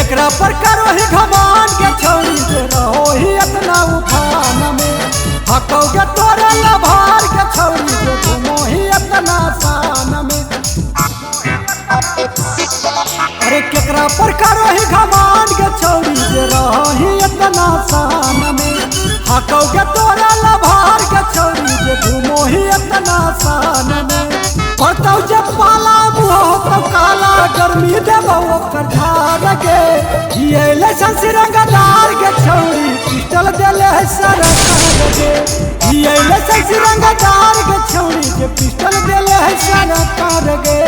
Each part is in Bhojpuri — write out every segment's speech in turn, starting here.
केकरा पर करो ही घमान के छौरी जे रहो ही इतना उफान में हकौगे तोरे लभार के छौरी जे घूमो ही इतना शान में। अरे केकरा पर करो ही घमान के छौरी जे रहो ही इतना शान में हकौगे तोरे लभार के छौरी जे घूमो ही इतना शान में। पड़तौ जब पाला मुँह तो काला गर्मी देबो ओकर झाड़ के ये लाइसेंस रंगदार के छौरी पिस्टल देले है सरकार के ये लाइसेंस रंगदार के छौरी के पिस्टल देले है सरकार के।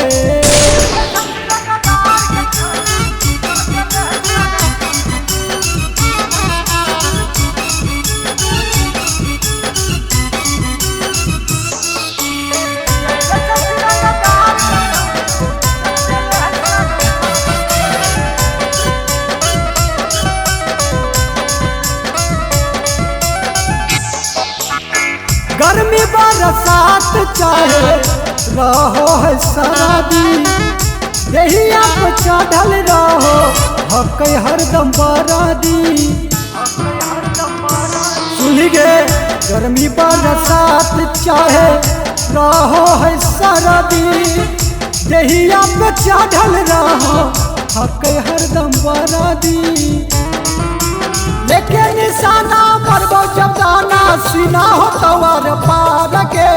गर्मी बरसात चाहे रहो है शराबी देहिया पे चढ़ल रहो हक हरदम बरादी। सुनी गे गर्मी बरसात चाहे रहो है शराबी देहिया पे चढ़ल रहो हक हरदम बरादी। लेके निशाना मरबो जब दाना सीना हो तवार पार के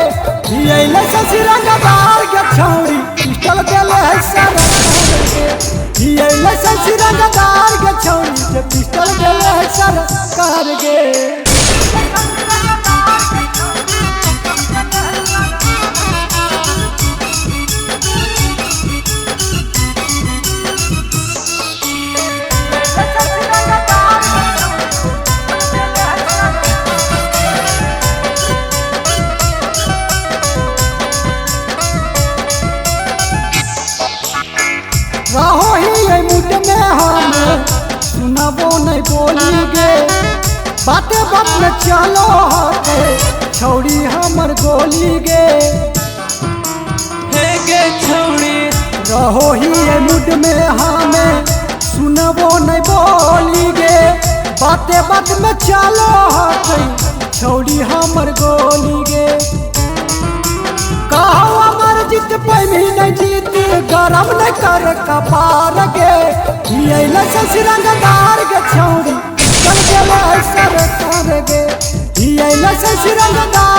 ये लाइसेंस रंगदार के छौरी पिस्टल देले है सरकार के ये लाइसेंस रंगदार के छौरी के पिस्टल देले है सरकार के। रहो ही मुठ में हम सुनाबो नहीं बोली गे बातें बात में चलो हटे छौरी हमर गोली गे गे छौरी। रहो ही मुठ में हम सुनाबो नहीं बोली गे बातें बात में चलो हटे छौरी हमर गोली गे। कहो अमर जीत पैमी नहीं जीत गरम नहीं कर कपार के ये लाइसेंस रंगदार के छौरी चल गेले सरकार गे ये लाइसेंस रंगदार